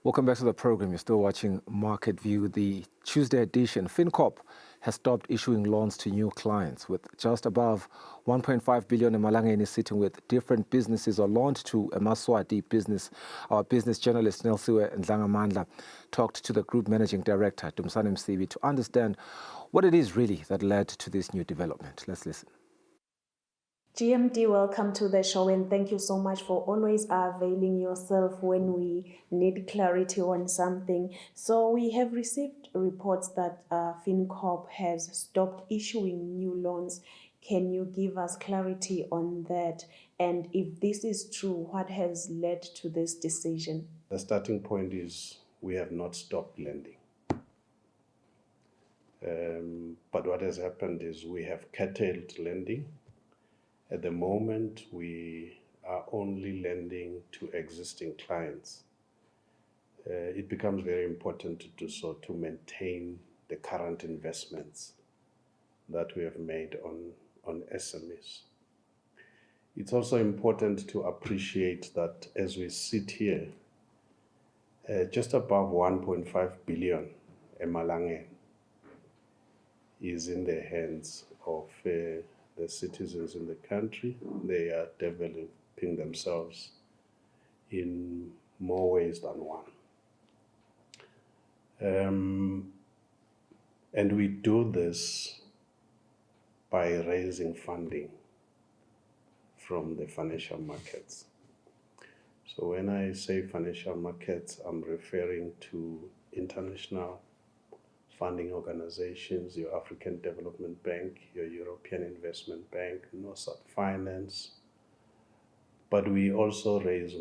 Welcome back to the program. You're still watching Market View, the Tuesday edition. Fincorp has stopped issuing loans to new clients, with just above 1.5 billion emalangeni sitting with different businesses or loaned to a Eswatini business. Our business journalist Nelsiwe Ndlangamandla talked to the group managing director Dumsane Msibi to understand what it is really that led to this new development. Let's listen. G.M.D, welcome to the show, and thank you so much for always availing yourself when we need clarity on something. So we have received reports that Fincorp has stopped issuing new loans. Can you give us clarity on that? And if this is true, what has led to this decision? The starting point is we have not stopped lending. But what has happened is we have curtailed lending. At the moment, we are only lending to existing clients. It becomes very important to do so to maintain the current investments that we have made on SMEs. It's also important to appreciate that as we sit here, just above 1.5 billion emalangeni is in the hands of the citizens in the country. They are developing themselves in more ways than one. And we do this by raising funding from the financial markets. So when I say financial markets, I'm referring to international funding organizations, your African Development Bank, your European Investment Bank, NOSAP Finance, but we also raise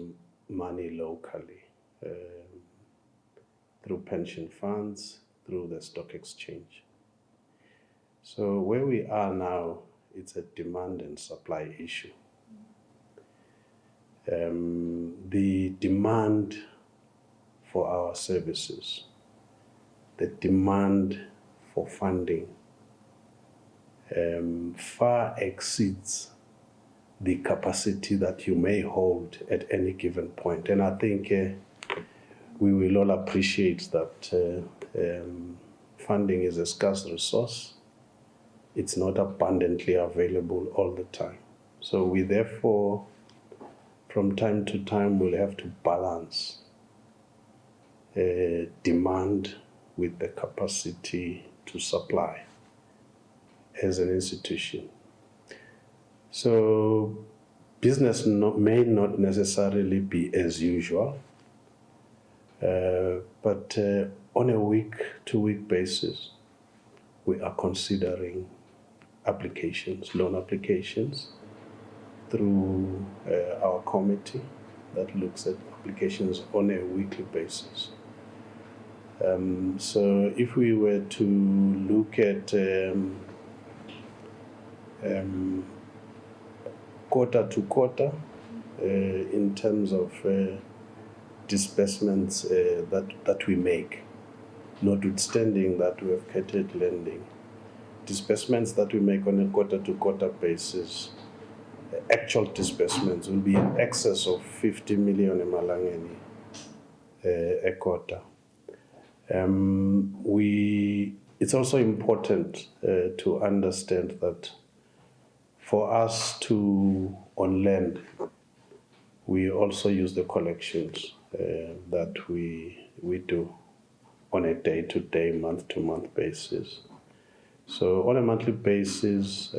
money locally through pension funds, through the stock exchange. So where we are now, it's a demand and supply issue. The demand for our services, the demand for funding far exceeds the capacity that you may hold at any given point. And I think we will all appreciate that funding is a scarce resource. It's not abundantly available all the time. So we therefore, from time to time, will have to balance demand with the capacity to supply as an institution. So business may not necessarily be as usual, but on a week-to-week basis, we are considering applications, loan applications, through our committee that looks at applications on a weekly basis. So if we were to look at quarter to quarter in terms of disbursements that we make, notwithstanding that we have curtailed lending, disbursements that we make on a quarter to quarter basis, actual disbursements will be in excess of 50 million emalangeni a quarter. It's also important to understand that for us to on lend, we also use the collections that we do on a day-to-day, month-to-month basis. So on a monthly basis,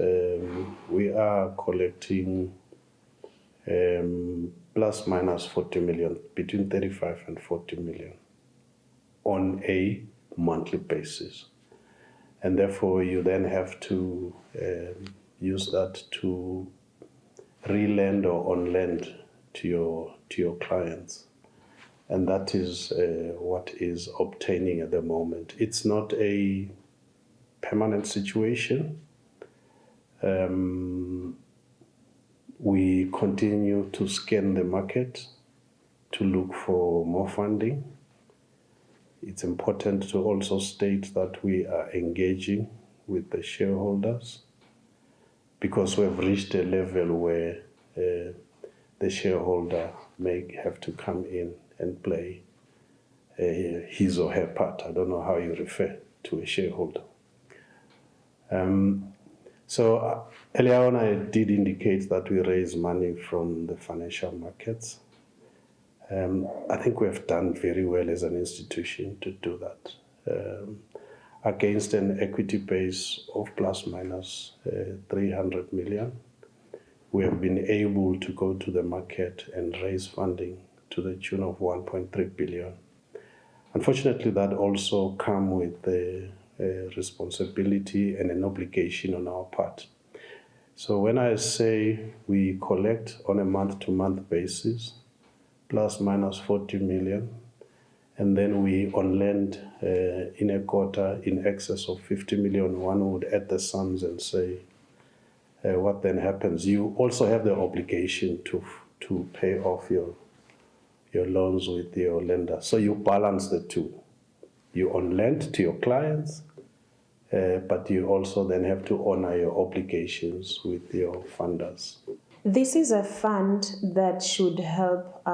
we are collecting plus minus 40 million, between 35 and 40 million on a monthly basis. And therefore, you then have to use that to re-lend or on-lend to your clients. And that is what is obtaining at the moment. It's not a permanent situation. We continue to scan the market to look for more funding. It's important to also state that we are engaging with the shareholders because we've reached a level where the shareholder may have to come in and play his or her part. I don't know how you refer to a shareholder. So earlier on, I did indicate that we raise money from the financial markets. I think we have done very well as an institution to do that. Against an equity base of plus minus 300 million, we have been able to go to the market and raise funding to the tune of 1.3 billion. Unfortunately, that also comes with a responsibility and an obligation on our part. So when I say we collect on a month-to-month basis, plus minus 40 million, and then we on lend in a quarter in excess of 50 million, one would add the sums and say, what then happens? You also have the obligation to pay off your loans with your lender. So you balance the two. You on lend to your clients, but you also then have to honor your obligations with your funders. This is a fund that should help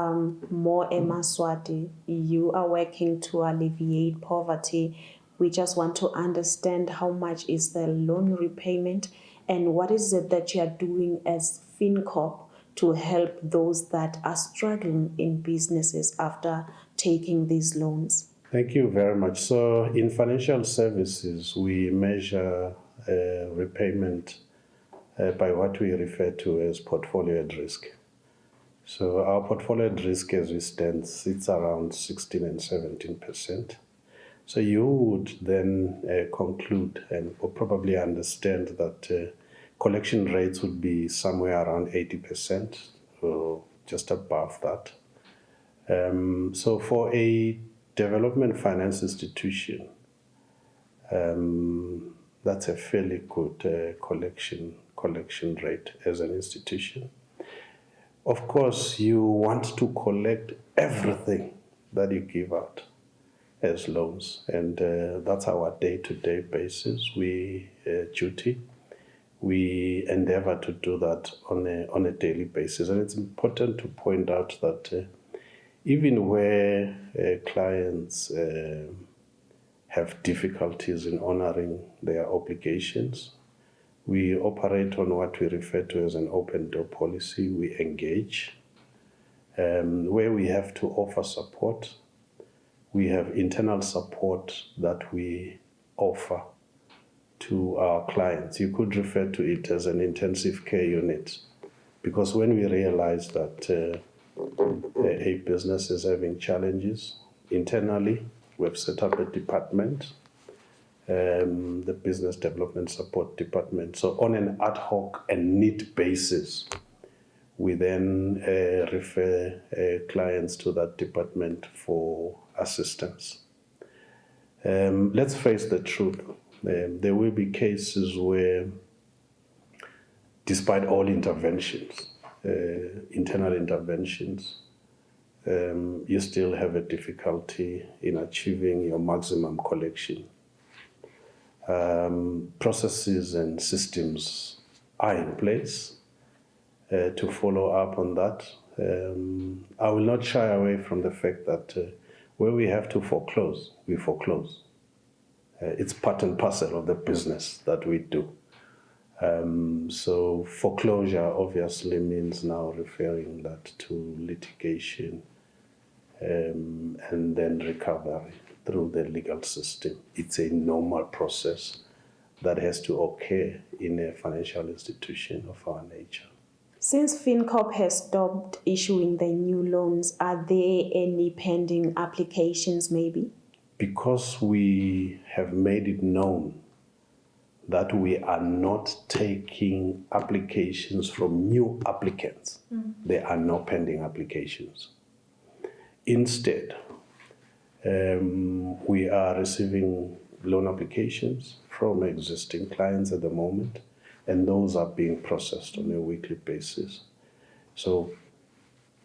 more Eswatini. You are working to alleviate poverty. We just want to understand how much is the loan repayment and what is it that you are doing as Fincorp to help those that are struggling in businesses after taking these loans. Thank you very much. So in financial services, we measure repayment by what we refer to as portfolio at risk. So our portfolio at risk as we stand sits around 16 and 17%. So you would then conclude and probably understand that collection rates would be somewhere around 80% or just above that. So for a development finance institution, that's a fairly good collection rate as an institution. Of course, you want to collect everything that you give out as loans, and that's our day-to-day basis. Duty. We endeavor to do that on a daily basis, and it's important to point out that even where clients have difficulties in honoring their obligations, we operate on what we refer to as an open door policy. We engage. Where we have to offer support, we have internal support that we offer to our clients. You could refer to it as an intensive care unit, because when we realize that a business is having challenges internally, we've set up a department, the Business Development Support Department. So on an ad hoc and need basis, we then refer clients to that department for assistance. Let's face the truth. There will be cases where, despite all interventions, internal interventions, you still have a difficulty in achieving your maximum collection. Processes and systems are in place to follow up on that. I will not shy away from the fact that where we have to foreclose, we foreclose. It's part and parcel of the business that we do. So foreclosure obviously means now referring that to litigation and then recovery through the legal system. It's a normal process that has to occur in a financial institution of our nature. Since Fincorp has stopped issuing the new loans, are there any pending applications maybe? Because we have made it known that we are not taking applications from new applicants, there are no pending applications. Instead, we are receiving loan applications from existing clients at the moment, and those are being processed on a weekly basis. So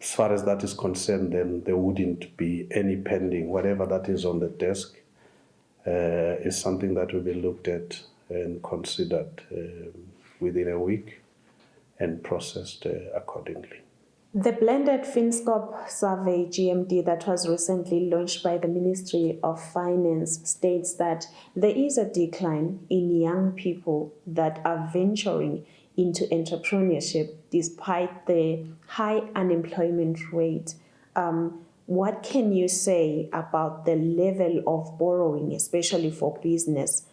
as far as that is concerned, then there wouldn't be any pending. Whatever that is on the desk is something that will be looked at and considered within a week and processed accordingly. The blended Fincorp survey, GMD, that was recently launched by the Ministry of Finance states that there is a decline in young people that are venturing into entrepreneurship despite the high unemployment rate. What can you say about the level of borrowing, especially for business,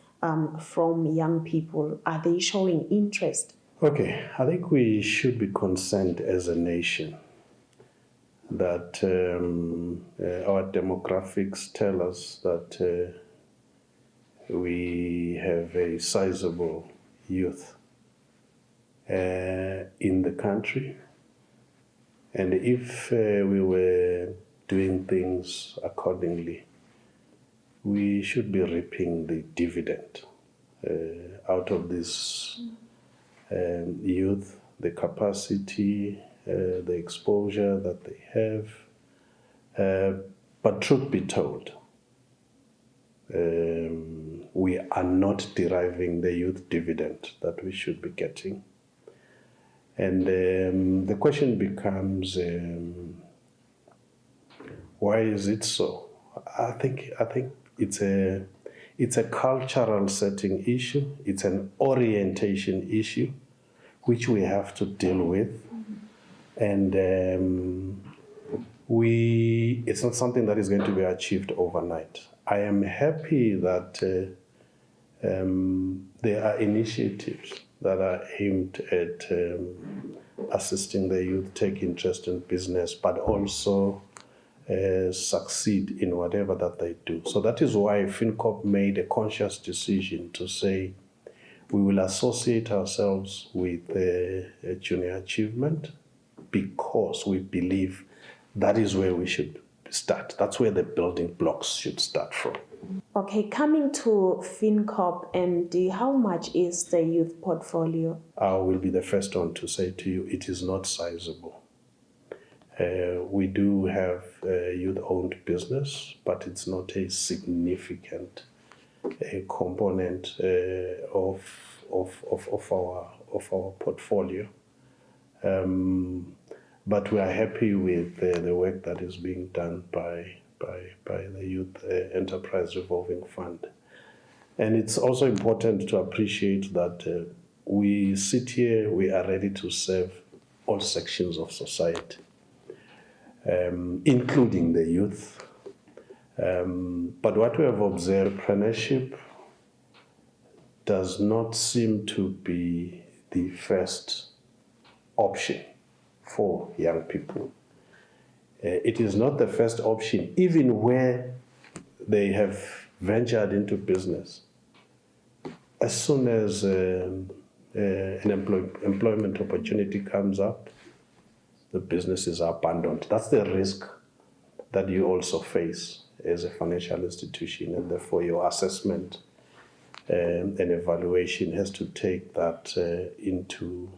from young people? Are they showing interest? Okay, I think we should be concerned as a nation that our demographics tell us that we have a sizable youth in the country. And if we were doing things accordingly, we should be reaping the dividend out of this youth, the capacity, the exposure that they have. But truth be told, we are not deriving the youth dividend that we should be getting. And the question becomes, why is it so? I think it's a cultural setting issue. It's an orientation issue, which we have to deal with. And it's not something that is going to be achieved overnight. I am happy that there are initiatives that are aimed at assisting the youth take interest in business, but also succeed in whatever that they do. So that is why Fincorp made a conscious decision to say we will associate ourselves with junior achievement because we believe that is where we should start. That's where the building blocks should start from. Okay, coming to Fincorp MD, how much is the youth portfolio? I will be the first one to say to you, it is not sizable. We do have youth-owned business, but it's not a significant component of our portfolio. But we are happy with the work that is being done by the Youth Enterprise Revolving Fund. And it's also important to appreciate that we sit here, we are ready to serve all sections of society, including the youth. But what we have observed, entrepreneurship does not seem to be the first option for young people. It is not the first option, even where they have ventured into business. As soon as an employment opportunity comes up, the businesses are abandoned. That's the risk that you also face as a financial institution, and therefore your assessment and evaluation has to take that into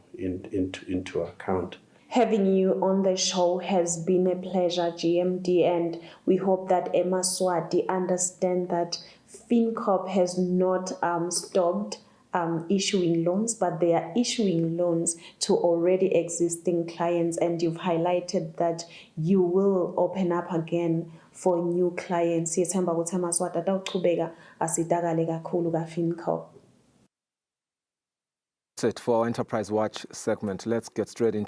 account. Having you on the show has been a pleasure, GMD, and we hope that Eswatini understand that Fincorp has not stopped issuing loans, but they are issuing loans to already existing clients, and you've highlighted that you will open up again for new clients. Siyethemba ukuthi Eswatini atawuchubeka asizakale kakhulu ka Fincorp. That's it for our Enterprise Watch segment. Let's get straight into